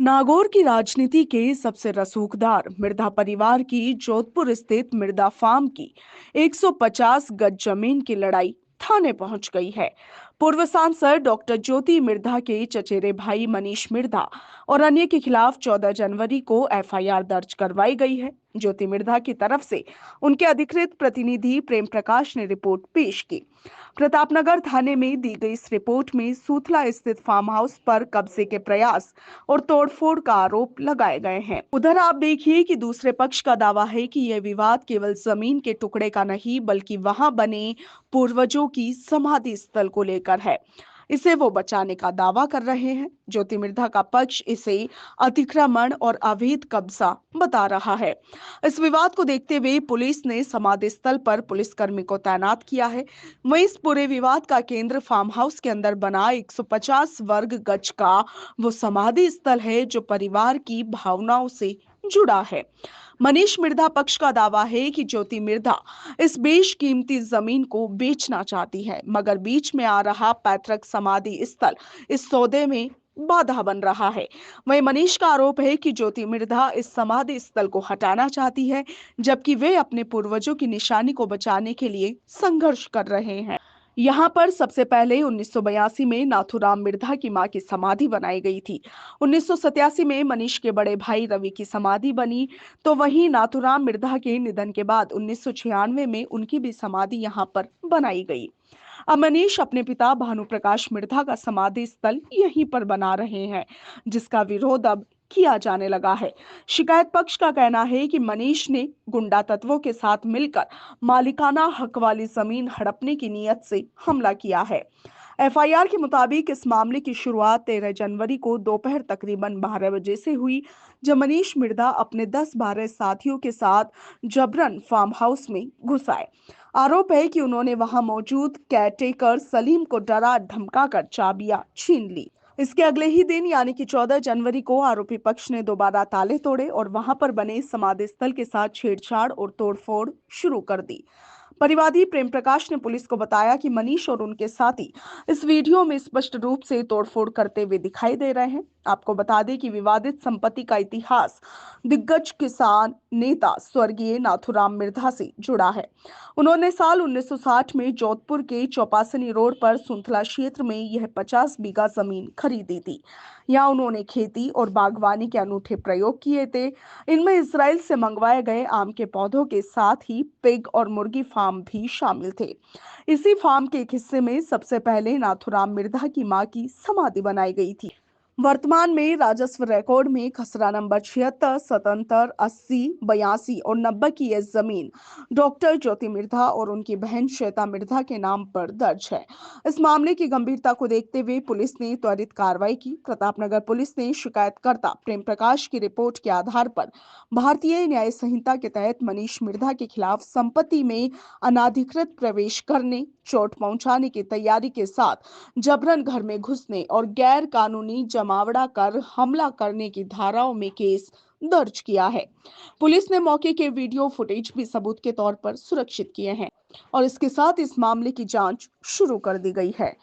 नागौर की राजनीति के सबसे रसूखदार मिर्धा परिवार की जोधपुर स्थित मिर्धा फार्म की 150 गज जमीन की लड़ाई थाने पहुंच गई है। पूर्व सांसद डॉक्टर ज्योति मिर्धा के चचेरे भाई मनीष मिर्धा और अन्य के खिलाफ 14 जनवरी को एफआईआर दर्ज करवाई गई है। ज्योति मिर्धा की तरफ से उनके अधिकृत प्रतिनिधि प्रेम प्रकाश ने रिपोर्ट पेश की। प्रतापनगर थाने में दी गई इस रिपोर्ट में सूथला स्थित फार्म हाउस पर कब्जे के प्रयास और तोड़फोड़ का आरोप लगाए गए हैं। उधर आप देखिए कि दूसरे पक्ष का दावा है कि यह विवाद केवल जमीन के टुकड़े का नहीं बल्कि वहां बने पूर्वजों की समाधि स्थल को लेकर है। इसे वो बचाने का दावा कर रहे हैं। ज्योति मिर्धा का पक्ष इसे अतिक्रमण और अवैध कब्जा बता रहा है। इस विवाद को देखते हुए पुलिस ने समाधि स्थल पर पुलिसकर्मी को तैनात किया है। वहीं इस पूरे विवाद का केंद्र फार्म हाउस के अंदर बना 150 वर्ग गज का वो समाधि स्थल है जो परिवार की भावनाओं से जुड़ा है। मनीष मिर्धा पक्ष का दावा है कि ज्योति मिर्धा इस बेशकीमती जमीन को बेचना चाहती है, मगर बीच में आ रहा पैतृक समाधि स्थल इस सौदे में बाधा बन रहा है। वहीं मनीष का आरोप है कि ज्योति मिर्धा इस समाधि स्थल को हटाना चाहती है, जबकि वे अपने पूर्वजों की निशानी को बचाने के लिए संघर्ष कर रहे हैं। यहाँ पर सबसे पहले 1982 में नाथूराम मिर्धा की मां की समाधि बनाई गई थी। 1987 में मनीष के बड़े भाई रवि की समाधि बनी, तो वहीं नाथूराम मिर्धा के निधन के बाद 1996 में उनकी भी समाधि यहाँ पर बनाई गई। अब मनीष अपने पिता भानुप्रकाश मिर्धा का समाधि स्थल यहीं पर बना रहे हैं, जिसका विरोध अब किया जाने लगा है। शिकायत पक्ष का कहना है कि मनीष ने गुंडा तत्वों के साथ मिलकर मालिकाना हक वाली जमीन हड़पने की नीयत से हमला किया है। एफआईआर के मुताबिक इस मामले की शुरुआत 13 जनवरी को दोपहर तकरीबन 12 बजे से हुई, जब मनीष मिर्धा अपने 10-12 साथियों के साथ जबरन फार्म हाउस में घुस आए। आरोप है कि उन्होंने वहां मौजूद केयरटेकर सलीम को डरा धमकाकर चाबियां छीन ली। इसके अगले ही दिन यानी कि 14 जनवरी को आरोपी पक्ष ने दोबारा ताले तोड़े और वहां पर बने समाधि स्थल के साथ छेड़छाड़ और तोड़फोड़ शुरू कर दी। परिवादी प्रेम प्रकाश ने पुलिस को बताया कि मनीष और उनके साथी इस वीडियो में स्पष्ट रूप से तोड़फोड़ करते हुए दिखाई दे रहे हैं। आपको बता दें कि विवादित संपत्ति का इतिहास दिग्गज किसान नेता स्वर्गीय नाथूराम मिर्धा से जुड़ा है। उन्होंने साल 1960 में जोधपुर के चौपासनी रोड पर सुंथला क्षेत्र में यह 50 बीघा जमीन खरीदी थी। यहाँ उन्होंने खेती और बागवानी के अनूठे प्रयोग किए थे। इनमें इसराइल से मंगवाए गए आम के पौधों के साथ ही पिग और मुर्गी फार्म भी शामिल थे। इसी फार्म के एक हिस्से में सबसे पहले नाथूराम मिर्धा की मां की समाधि बनाई गई थी। वर्तमान में राजस्व रिकॉर्ड में खसरा नंबर 76, 77, 80, 82 और 90 की यह जमीन डॉक्टर ज्योति मिर्धा और उनकी बहन श्वेता मिर्धा के नाम पर दर्ज है। इस मामले की गंभीरता को देखते हुए पुलिस ने त्वरित कार्रवाई की। प्रतापनगर पुलिस ने शिकायतकर्ता प्रेम प्रकाश की रिपोर्ट के आधार पर भारतीय न्याय संहिता के तहत मनीष मिर्धा के खिलाफ संपत्ति में अनाधिकृत प्रवेश करने, चोट पहुंचाने की तैयारी के साथ जबरन घर में घुसने और गैर कानूनी जमावड़ा कर हमला करने की धाराओं में केस दर्ज किया है। पुलिस ने मौके के वीडियो फुटेज भी सबूत के तौर पर सुरक्षित किए हैं और इसके साथ इस मामले की जांच शुरू कर दी गई है।